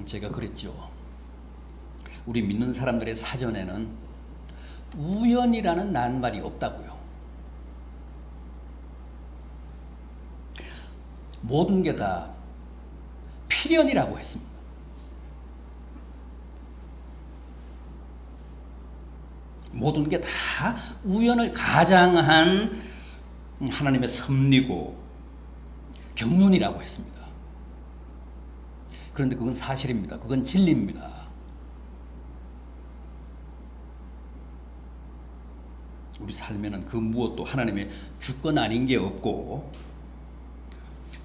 제가 그랬죠. 우리 믿는 사람들의 사전에는 우연이라는 낱말이 없다고요. 모든 게 다 필연이라고 했습니다. 모든 게 다 우연을 가장한 하나님의 섭리고 경륜이라고 했습니다. 그런데 그건 사실입니다. 그건 진리입니다. 우리 삶에는 그 무엇도 하나님의 주권 아닌 게 없고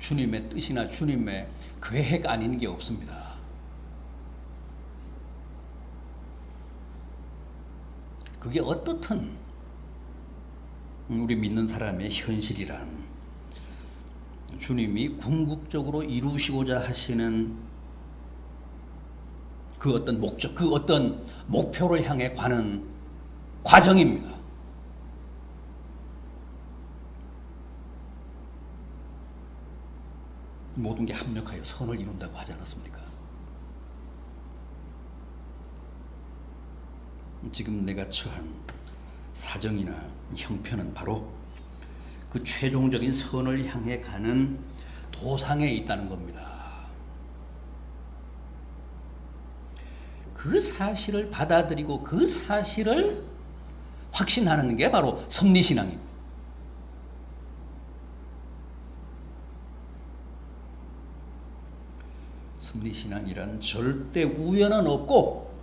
주님의 뜻이나 주님의 계획 아닌 게 없습니다. 그게 어떻든 우리 믿는 사람의 현실이란 주님이 궁극적으로 이루시고자 하시는 그 어떤 목적, 그 어떤 목표를 향해 가는 과정입니다. 모든 게 합력하여 선을 이룬다고 하지 않았습니까? 지금 내가 처한 사정이나 형편은 바로 그 최종적인 선을 향해 가는 도상에 있다는 겁니다. 그 사실을 받아들이고 그 사실을 확신하는 게 바로 섭리신앙입니다. 섭리신앙이란 절대 우연은 없고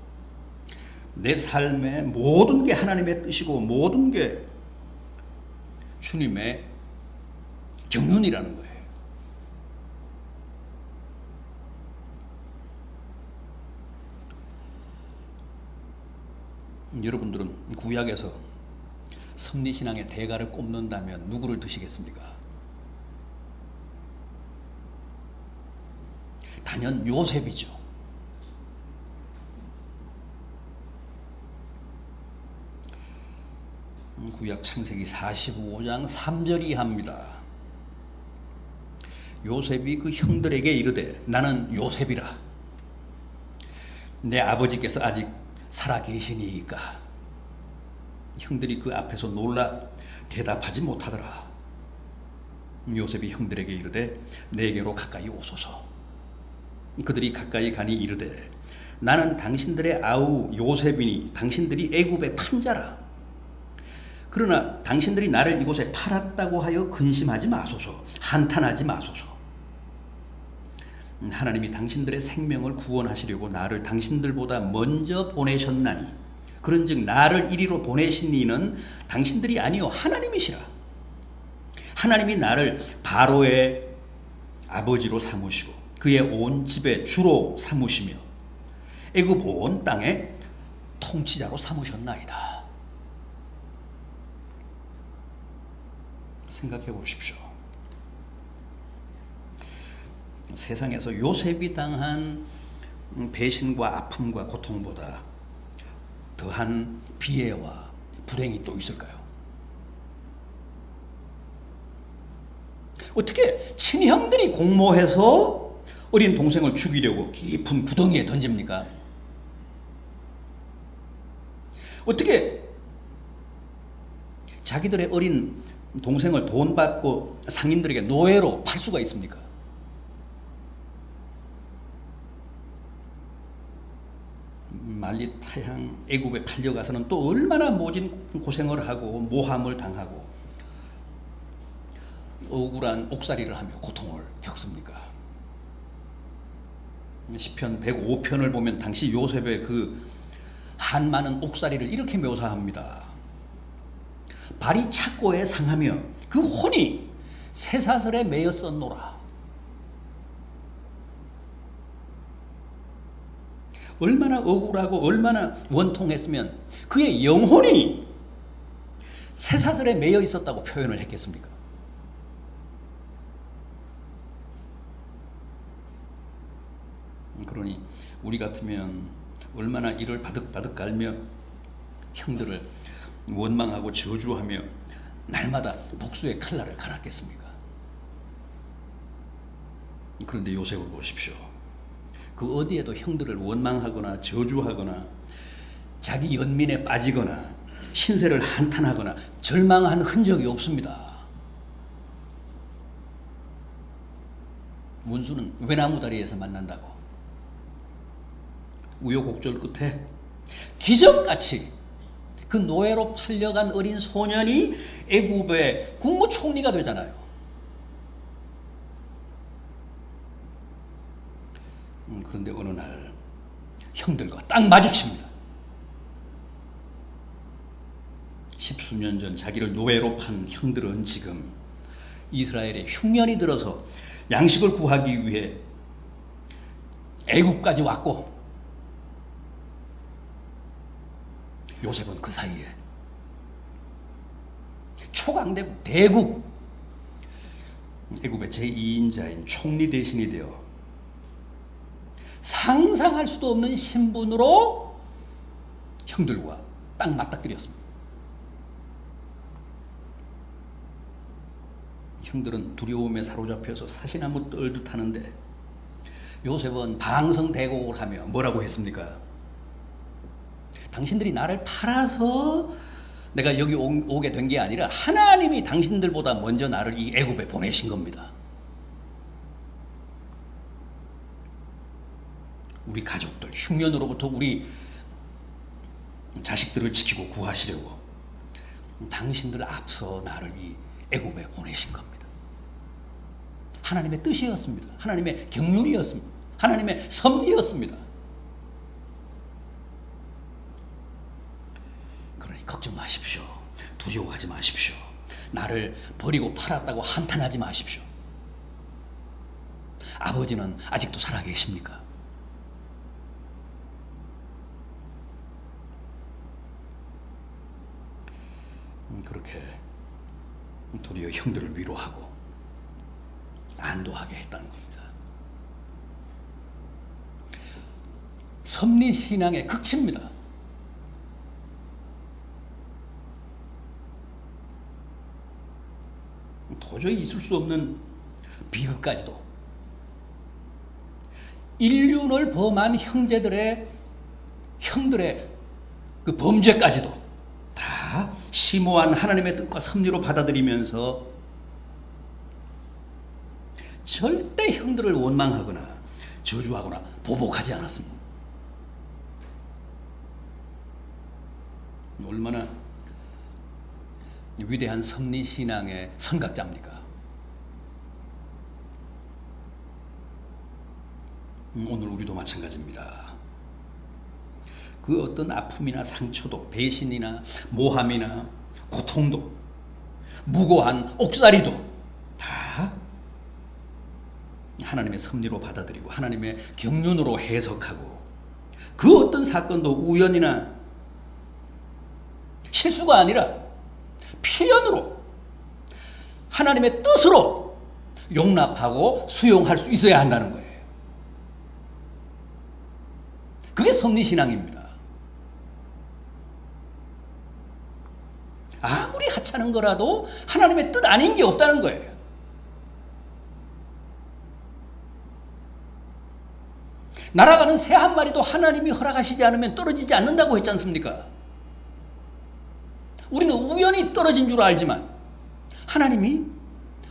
내 삶의 모든 게 하나님의 뜻이고 모든 게 주님의 경륜이라는 거예요. 여러분들은 구약에서 섭리신앙의 대가를 꼽는다면 누구를 드시겠습니까? 단연 요셉이죠. 구약 창세기 45장 3절이 합니다. 요셉이 그 형들에게 이르되 나는 요셉이라. 내 아버지께서 아직 살아 계시니이까. 형들이 그 앞에서 놀라 대답하지 못하더라. 요셉이 형들에게 이르되 내게로 가까이 오소서. 그들이 가까이 가니 이르되 나는 당신들의 아우 요셉이니 당신들이 애굽의 판자라. 그러나 당신들이 나를 이곳에 팔았다고 하여 근심하지 마소서. 한탄하지 마소서. 하나님이 당신들의 생명을 구원하시려고 나를 당신들보다 먼저 보내셨나니 그런즉 나를 이리로 보내신 이는 당신들이 아니요 하나님이시라. 하나님이 나를 바로의 아버지로 삼으시고 그의 온 집의 주로 삼으시며 애굽 온 땅의 통치자로 삼으셨나이다. 생각해 보십시오. 세상에서 요셉이 당한 배신과 아픔과 고통보다 더한 비애와 불행이 또 있을까요? 어떻게 친형들이 공모해서 어린 동생을 죽이려고 깊은 구덩이에 던집니까? 어떻게 자기들의 어린 동생을 돈 받고 상인들에게 노예로 팔 수가 있습니까? 만리타향 애굽에 팔려가서는 또 얼마나 모진 고생을 하고 모함을 당하고 억울한 옥살이를 하며 고통을 겪습니까? 시편 105편을 보면 당시 요셉의 그 한많은 옥살이를 이렇게 묘사합니다. 발이 착고에 상하며 그 혼이 쇠사슬에 매였었노라. 얼마나 억울하고 얼마나 원통했으면 그의 영혼이 쇠사슬에 매여 있었다고 표현을 했겠습니까? 그러니 우리 같으면 얼마나 이를 바득바득 갈며 형들을 원망하고 저주하며 날마다 복수의 칼날을 갈았겠습니까? 그런데 요셉을 보십시오. 그 어디에도 형들을 원망하거나 저주하거나 자기 연민에 빠지거나 신세를 한탄하거나 절망한 흔적이 없습니다. 문수는 외나무다리에서 만난다고 우여곡절 끝에 기적같이 그 노예로 팔려간 어린 소년이 애굽의 국무총리가 되잖아요. 그런데 어느 날 형들과 딱 마주칩니다. 십수년 전 자기를 노예로 판 형들은 지금 이스라엘에 흉년이 들어서 양식을 구하기 위해 애굽까지 왔고, 요셉은 그 사이에 초강대국 대국 애굽의 제2인자인 총리 대신이 되어 상상할 수도 없는 신분으로 형들과 딱 맞닥뜨렸습니다. 형들은 두려움에 사로잡혀서 사시나무 떨듯 하는데 요셉은 방성대곡을 하며 뭐라고 했습니까? 당신들이 나를 팔아서 내가 여기 오게 된 게 아니라 하나님이 당신들보다 먼저 나를 이 애굽에 보내신 겁니다. 우리 가족들 흉년으로부터 우리 자식들을 지키고 구하시려고 당신들 앞서 나를 이 애굽에 보내신 겁니다. 하나님의 뜻이었습니다. 하나님의 경륜이었습니다. 하나님의 섭리였습니다. 그러니 걱정 마십시오. 두려워하지 마십시오. 나를 버리고 팔았다고 한탄하지 마십시오. 아버지는 아직도 살아계십니까? 그렇게 도리어 형들을 위로하고 안도하게 했다는 겁니다. 섭리신앙의 극치입니다. 도저히 있을 수 없는 비극까지도 인륜을 범한 형들의 그 범죄까지도 다 심오한 하나님의 뜻과 섭리로 받아들이면서 절대 형들을 원망하거나 저주하거나 보복하지 않았습니다. 얼마나 위대한 섭리신앙의 선각자입니까? 오늘 우리도 마찬가지입니다. 그 어떤 아픔이나 상처도 배신이나 모함이나 고통도 무고한 옥살이도 다 하나님의 섭리로 받아들이고 하나님의 경륜으로 해석하고 그 어떤 사건도 우연이나 실수가 아니라 필연으로 하나님의 뜻으로 용납하고 수용할 수 있어야 한다는 거예요. 그게 섭리신앙입니다. 아무리 하찮은 거라도 하나님의 뜻 아닌 게 없다는 거예요. 날아가는 새 한 마리도 하나님이 허락하시지 않으면 떨어지지 않는다고 했지 않습니까? 우리는 우연히 떨어진 줄 알지만 하나님이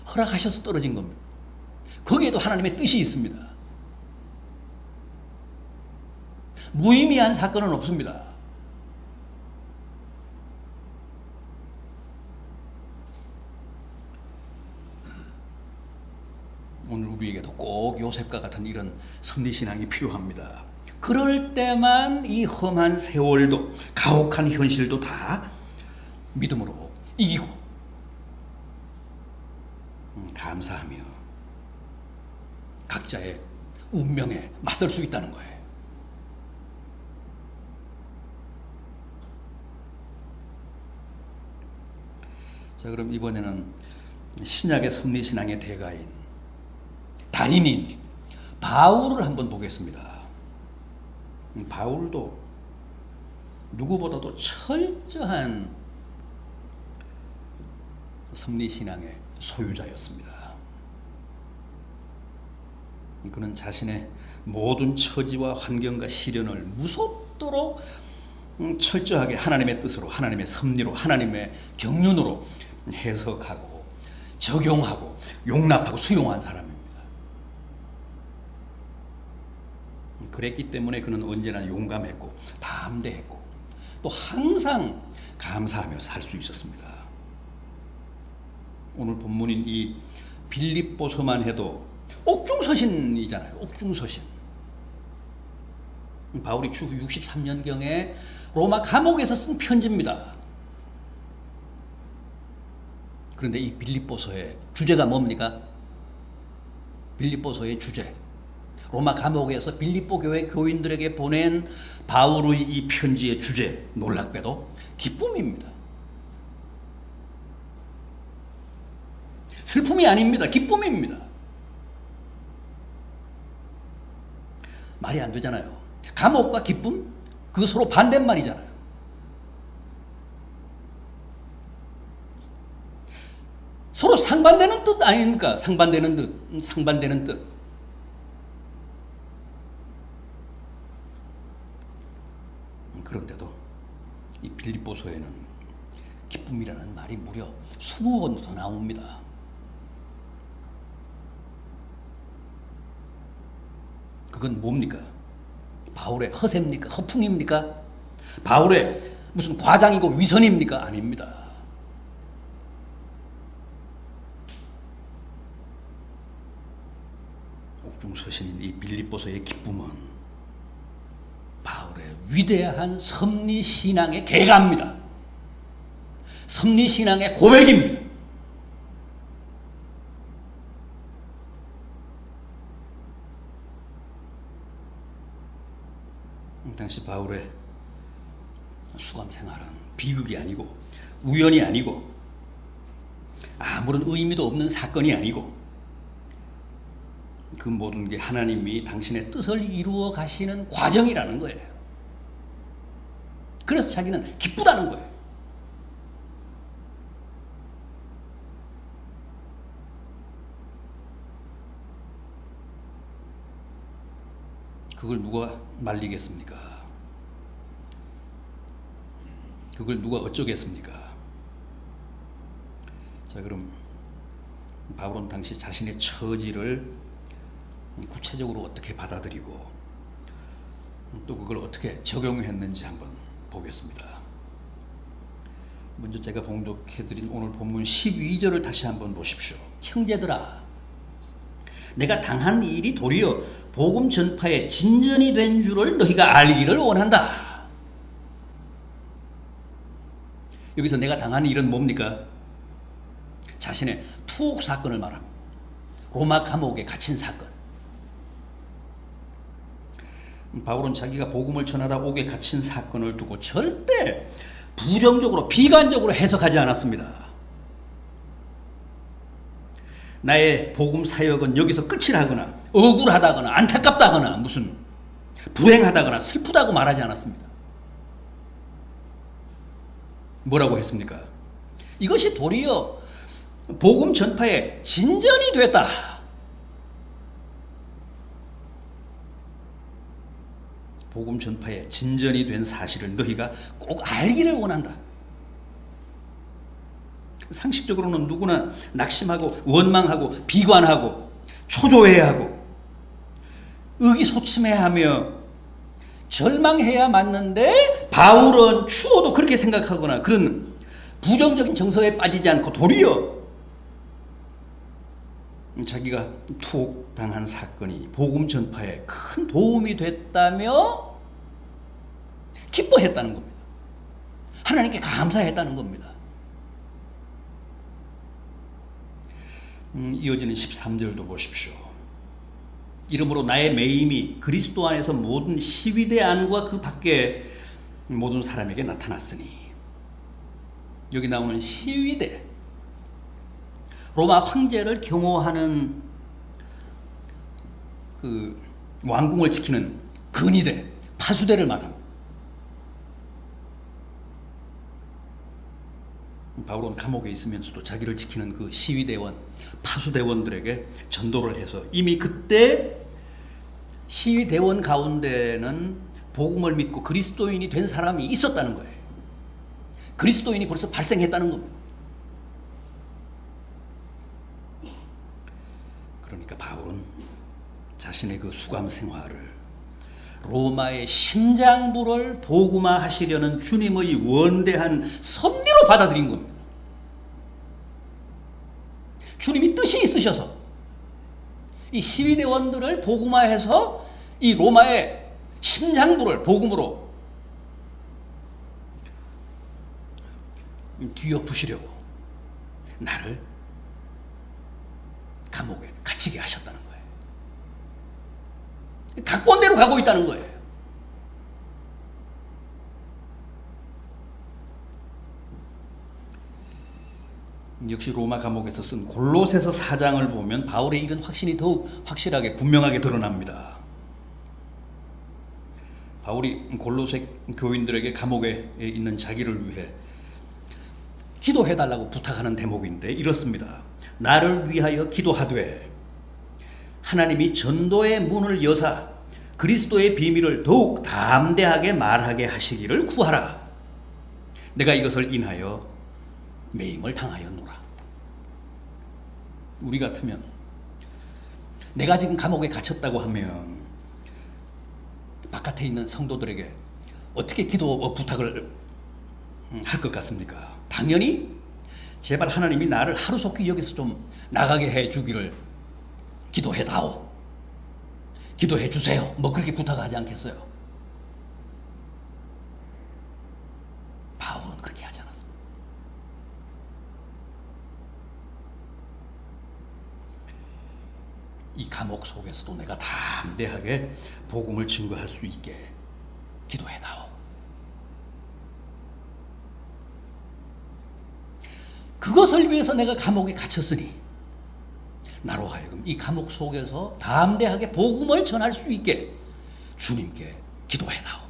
허락하셔서 떨어진 겁니다. 거기에도 하나님의 뜻이 있습니다. 무의미한 사건은 없습니다. 오늘 우리에게도 꼭 요셉과 같은 이런 섭리신앙이 필요합니다. 그럴 때만 이 험한 세월도 가혹한 현실도 다 믿음으로 이기고 감사하며 각자의 운명에 맞설 수 있다는 거예요. 자, 그럼 이번에는 신약의 섭리신앙의 대가인 달인인 바울을 한번 보겠습니다. 바울도 누구보다도 철저한 섭리신앙의 소유자였습니다. 그는 자신의 모든 처지와 환경과 시련을 무섭도록 철저하게 하나님의 뜻으로, 하나님의 섭리로, 하나님의 경륜으로 해석하고 적용하고 용납하고 수용한 사람입니다. 그랬기 때문에 그는 언제나 용감했고 담대했고 또 항상 감사하며 살 수 있었습니다. 오늘 본문인 이 빌립보서만 해도 옥중서신이잖아요. 옥중서신. 바울이 추후 63년경에 로마 감옥에서 쓴 편지입니다. 그런데 이 빌립보서의 주제가 뭡니까? 빌립보서의 주제. 로마 감옥에서 빌립보 교회 교인들에게 보낸 바울의 이 편지의 주제, 놀랍게도 기쁨입니다. 슬픔이 아닙니다. 기쁨입니다. 말이 안 되잖아요. 감옥과 기쁨? 그거 서로 반대말이잖아요. 서로 상반되는 뜻 아닙니까? 상반되는 뜻. 그런데도 이 빌립보서에는 기쁨이라는 말이 무려 20번 더 나옵니다. 그건 뭡니까? 바울의 허세입니까? 허풍입니까? 바울의 무슨 과장이고 위선입니까? 아닙니다. 옥중서신인 이 빌립보서의 기쁨은 바울의 위대한 섭리신앙의 계가입니다. 섭리신앙의 고백입니다. 당시 바울의 수감 생활은 비극이 아니고 우연이 아니고 아무런 의미도 없는 사건이 아니고 그 모든 게 하나님이 당신의 뜻을 이루어 가시는 과정이라는 거예요. 그래서 자기는 기쁘다는 거예요. 그걸 누가 말리겠습니까? 그걸 누가 어쩌겠습니까? 자, 그럼 바울은 당시 자신의 처지를 구체적으로 어떻게 받아들이고 또 그걸 어떻게 적용했는지 한번 보겠습니다. 먼저 제가 봉독해드린 오늘 본문 12절을 다시 한번 보십시오. 형제들아, 내가 당한 일이 도리어 복음 전파에 진전이 된 줄을 너희가 알기를 원한다. 여기서 내가 당한 일은 뭡니까? 자신의 투옥 사건을 말합니다. 로마 감옥에 갇힌 사건. 바울은 자기가 복음을 전하다 옥에 갇힌 사건을 두고 절대 부정적으로 비관적으로 해석하지 않았습니다. 나의 복음 사역은 여기서 끝이라거나 억울하다거나 안타깝다거나 무슨 불행하다거나 슬프다고 말하지 않았습니다. 뭐라고 했습니까? 이것이 도리어 복음 전파에 진전이 됐다. 복음 전파에 진전이 된 사실을 너희가 꼭 알기를 원한다. 상식적으로는 누구나 낙심하고 원망하고 비관하고 초조해하고 의기소침해하며 절망해야 맞는데 바울은 추호도 그렇게 생각하거나 그런 부정적인 정서에 빠지지 않고 도리어 자기가 투옥당한 사건이 복음 전파에 큰 도움이 됐다며 기뻐했다는 겁니다. 하나님께 감사했다는 겁니다. 이어지는 13절도 보십시오. 이러므로 나의 매임이 그리스도 안에서 모든 시위대 안과 그 밖에 모든 사람에게 나타났으니, 여기 나오는 시위대, 로마 황제를 경호하는 그 왕궁을 지키는 근위대, 파수대를 말합니다. 바울은 감옥에 있으면서도 자기를 지키는 그 시위대원, 파수대원들에게 전도를 해서 이미 그때 시위 대원 가운데는 복음을 믿고 그리스도인이 된 사람이 있었다는 거예요. 그리스도인이 벌써 발생했다는 겁니다. 그러니까 바울은 자신의 그 수감 생활을 로마의 심장부를 복음화하시려는 주님의 원대한 섭리로 받아들인 겁니다. 주님이 뜻이 있으셔서 이 시위대원들을 복음화해서 이 로마의 심장부를 복음으로 뒤엎으시려고 나를 감옥에 갇히게 하셨다는 거예요. 각본대로 가고 있다는 거예요. 역시 로마 감옥에서 쓴 골로새서 4장을 보면 바울의 이런 확신이 더욱 확실하게 분명하게 드러납니다. 바울이 골로새 교인들에게 감옥에 있는 자기를 위해 기도해달라고 부탁하는 대목인데 이렇습니다. 나를 위하여 기도하되 하나님이 전도의 문을 여사 그리스도의 비밀을 더욱 담대하게 말하게 하시기를 구하라. 내가 이것을 인하여 매임을 당하였노라. 우리 같으면 내가 지금 감옥에 갇혔다고 하면 바깥에 있는 성도들에게 어떻게 기도 부탁을 할 것 같습니까? 당연히 제발 하나님이 나를 하루속히 여기서 좀 나가게 해주기를 기도해다오, 기도해 주세요, 뭐 그렇게 부탁하지 않겠어요? 바울은 그렇게 하지 않았습니다. 이 감옥 속에서도 내가 담대하게 복음을 증거할 수 있게 기도해다오. 그것을 위해서 내가 감옥에 갇혔으니 나로 하여금 이 감옥 속에서 담대하게 복음을 전할 수 있게 주님께 기도해다오.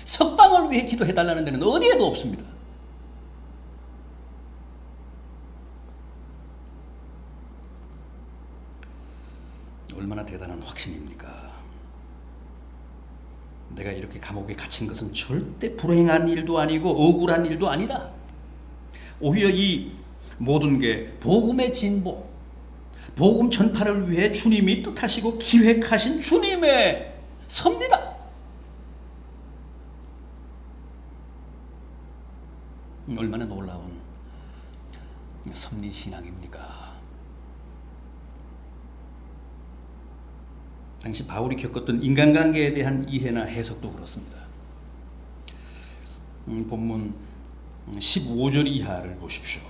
석방을 위해 기도해달라는 데는 어디에도 없습니다. 얼마나 대단한 확신입니까? 내가 이렇게 감옥에 갇힌 것은 절대 불행한 일도 아니고 억울한 일도 아니다. 오히려 이 모든 게 복음의 진보, 복음 전파를 위해 주님이 뜻하시고 기획하신 주님의 섭리다. 얼마나 놀라운 섭리 신앙입니까? 당시 바울이 겪었던 인간관계에 대한 이해나 해석도 그렇습니다. 본문 15절 이하를 보십시오.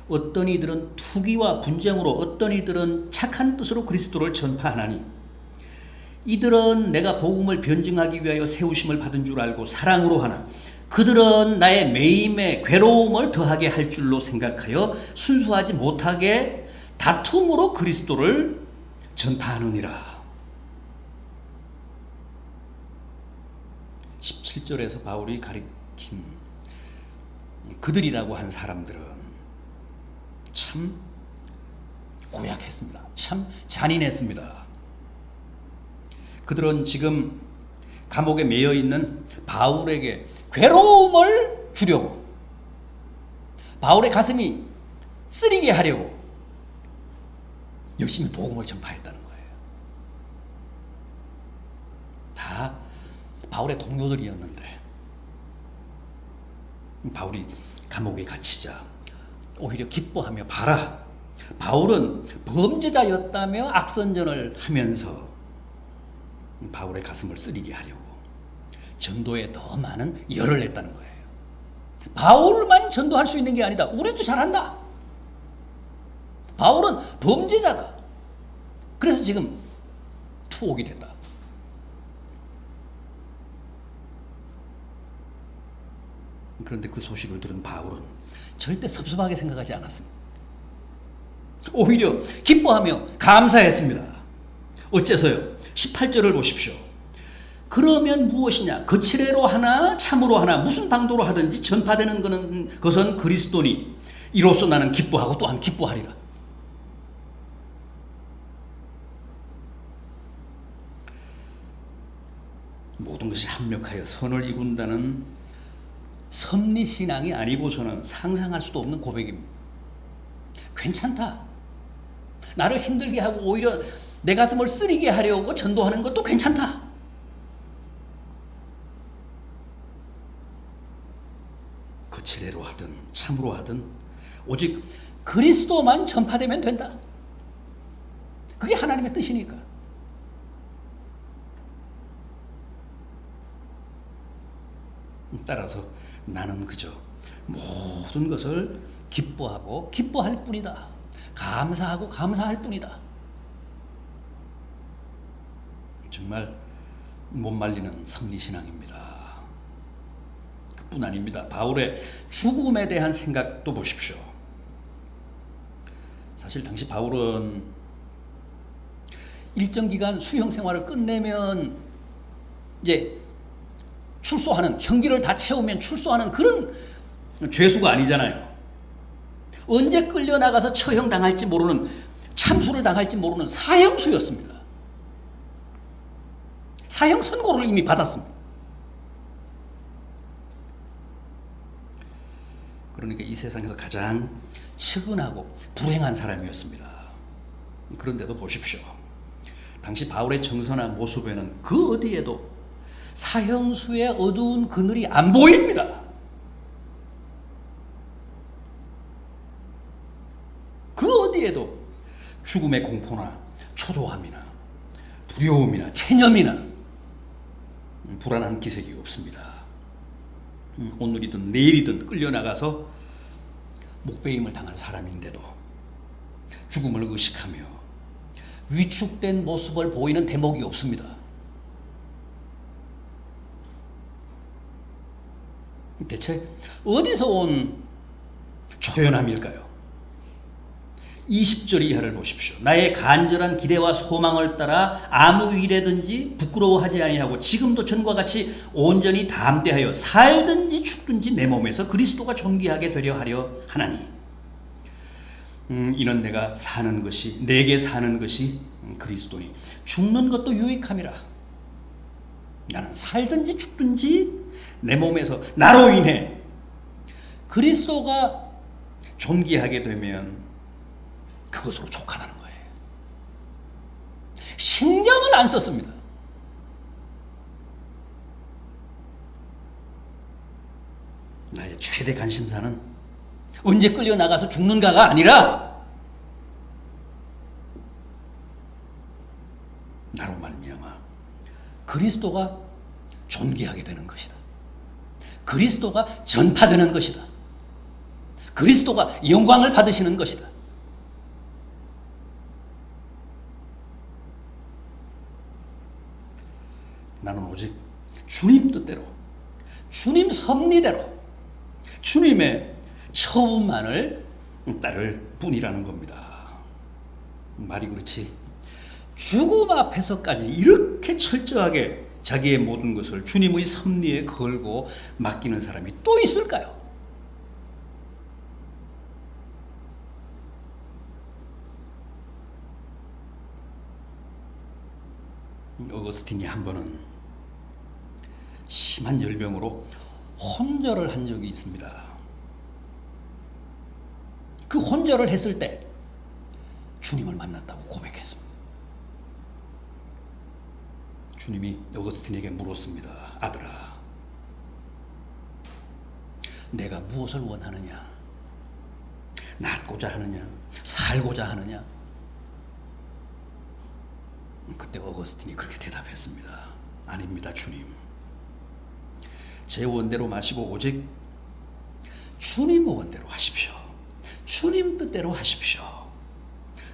어떤 이들은 투기와 분쟁으로, 어떤 이들은 착한 뜻으로 그리스도를 전파하나니 이들은 내가 복음을 변증하기 위하여 세우심을 받은 줄 알고 사랑으로 하나 그들은 나의 매임에 괴로움을 더하게 할 줄로 생각하여 순수하지 못하게 다툼으로 그리스도를 전파하느니라. 17절에서 바울이 가리킨 그들이라고 한 사람들은 참 고약했습니다. 참 잔인했습니다. 그들은 지금 감옥에 매여 있는 바울에게 괴로움을 주려고, 바울의 가슴이 쓰리게 하려고 열심히 복음을 전파했다는 거예요. 다 바울의 동료들이었는데 바울이 감옥에 갇히자 오히려 기뻐하며 봐라, 바울은 범죄자였다며 악선전을 하면서 바울의 가슴을 쓰리게 하려고 전도에 더 많은 열을 냈다는 거예요. 바울만 전도할 수 있는 게 아니다. 우리도 잘한다. 바울은 범죄자다. 그래서 지금 투옥이 됐다. 그런데 그 소식을 들은 바울은 절대 섭섭하게 생각하지 않았습니다. 오히려 기뻐하며 감사했습니다. 어째서요? 18절을 보십시오. 그러면 무엇이냐? 거칠애로 하나 참으로 하나 무슨 방도로 하든지 전파되는 것은 그리스도니 이로써 나는 기뻐하고 또한 기뻐하리라. 모든 것이 합력하여 선을 이룬다는 섭리신앙이 아니고서는 상상할 수도 없는 고백입니다. 괜찮다. 나를 힘들게 하고 오히려 내 가슴을 쓰리게 하려고 전도하는 것도 괜찮다. 거칠애로 하든 참으로 하든 오직 그리스도만 전파되면 된다. 그게 하나님의 뜻이니까. 따라서 나는 그저 모든 것을 기뻐하고 기뻐할 뿐이다. 감사하고 감사할 뿐이다. 정말 못 말리는 섭리신앙입니다. 그뿐 아닙니다. 바울의 죽음에 대한 생각도 보십시오. 사실 당시 바울은 일정 기간 수형 생활을 끝내면 이제 출소하는, 형기를 다 채우면 출소하는 그런 죄수가 아니잖아요. 언제 끌려나가서 처형 당할지 모르는, 참수를 당할지 모르는 사형수였습니다. 사형 선고를 이미 받았습니다. 그러니까 이 세상에서 가장 측은하고 불행한 사람이었습니다. 그런데도 보십시오. 당시 바울의 정선한 모습에는 그 어디에도 사형수의 어두운 그늘이 안 보입니다. 그 어디에도 죽음의 공포나 초조함이나 두려움이나 체념이나 불안한 기색이 없습니다. 오늘이든 내일이든 끌려나가서 목베임을 당할 사람인데도 죽음을 의식하며 위축된 모습을 보이는 대목이 없습니다. 대체 어디서 온 초연함일까요? 20절 이하를 보십시오. 나의 간절한 기대와 소망을 따라 아무 일에든지 부끄러워하지 아니하고 지금도 전과 같이 온전히 담대하여 살든지 죽든지 내 몸에서 그리스도가 존귀하게 되려 하려 하나니 이는 내가 사는 것이, 내게 사는 것이 그리스도니 죽는 것도 유익함이라. 나는 살든지 죽든지 내 몸에서 나로 인해 그리스도가 존귀하게 되면 그것으로 족하다는 거예요. 신경을 안 썼습니다. 나의 최대 관심사는 언제 끌려나가서 죽는가가 아니라 나로 말미암아 그리스도가 존귀하게 되는 것이다. 그리스도가 전파되는 것이다. 그리스도가 영광을 받으시는 것이다. 나는 오직 주님 뜻대로, 주님 섭리대로, 주님의 처음만을 따를 뿐이라는 겁니다. 말이 그렇지 죽음 앞에서까지 이렇게 철저하게 자기의 모든 것을 주님의 섭리에 걸고 맡기는 사람이 또 있을까요? 어거스틴이 한 번은 심한 열병으로 혼절을 한 적이 있습니다. 그 혼절을 했을 때 주님을 만났다고 고백했습니다. 주님이 어거스틴에게 물었습니다. 아들아, 내가 무엇을 원하느냐? 낫고자 하느냐? 살고자 하느냐? 그때 어거스틴이 그렇게 대답했습니다. 아닙니다, 주님. 제 원대로 마시고 오직 주님 원대로 하십시오. 주님 뜻대로 하십시오.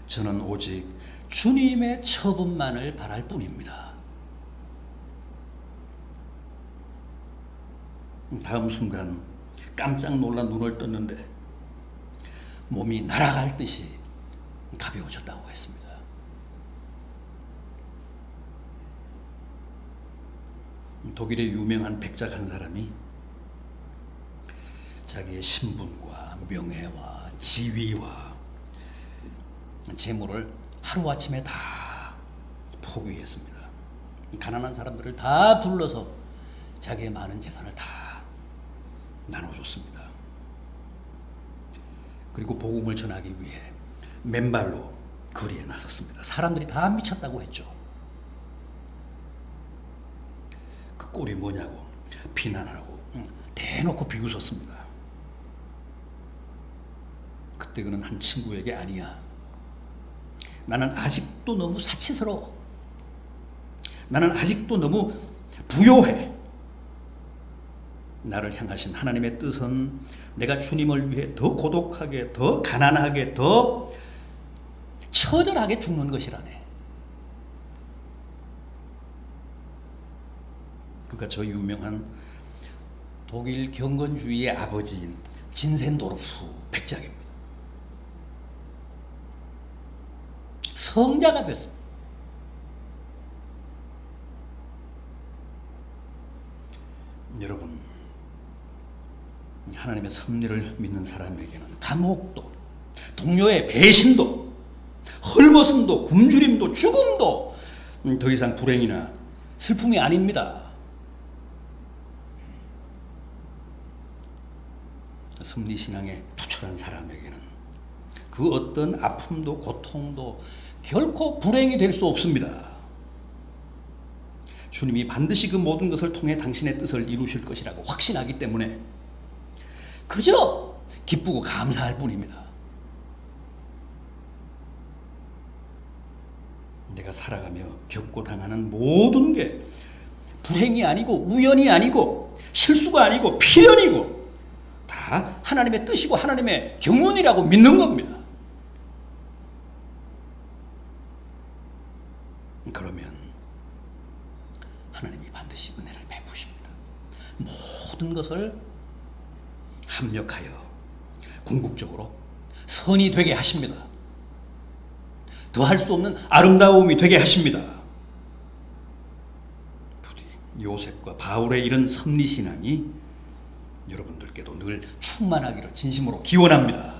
저는 오직 주님의 처분만을 바랄 뿐입니다. 다음 순간 깜짝 놀라 눈을 떴는데 몸이 날아갈 듯이 가벼워졌다고 했습니다. 독일의 유명한 백작 한 사람이 자기의 신분과 명예와 지위와 재물을 하루아침에 다 포기했습니다. 가난한 사람들을 다 불러서 자기의 많은 재산을 다 나눠줬습니다. 그리고 복음을 전하기 위해 맨발로 거리에 나섰습니다. 사람들이 다 미쳤다고 했죠. 그 꼴이 뭐냐고 비난하고 대놓고 비웃었습니다. 그때 그는 한 친구에게 아니야. 나는 아직도 너무 사치스러워. 나는 아직도 너무 부요해. 나를 향하신 하나님의 뜻은 내가 주님을 위해 더 고독하게, 더 가난하게, 더 처절하게 죽는 것이라네. 그가 저 유명한 독일 경건주의의 아버지인 진센도르프 백작입니다. 성자가 됐습니다. 여러분, 하나님의 섭리를 믿는 사람에게는 감옥도, 동료의 배신도, 헐벗음도, 굶주림도, 죽음도 더 이상 불행이나 슬픔이 아닙니다. 섭리신앙에 투철한 사람에게는 그 어떤 아픔도 고통도 결코 불행이 될 수 없습니다. 주님이 반드시 그 모든 것을 통해 당신의 뜻을 이루실 것이라고 확신하기 때문에 그저 기쁘고 감사할 뿐입니다. 내가 살아가며 겪고 당하는 모든 게 불행이 아니고 우연이 아니고 실수가 아니고 필연이고 다 하나님의 뜻이고 하나님의 경륜이라고 믿는 겁니다. 그러면 하나님이 반드시 은혜를 베푸십니다. 모든 것을 합력하여 궁극적으로 선이 되게 하십니다. 더할 수 없는 아름다움이 되게 하십니다. 부디 요셉과 바울의 이런 섭리신앙이 여러분들께도 늘 충만하기를 진심으로 기원합니다.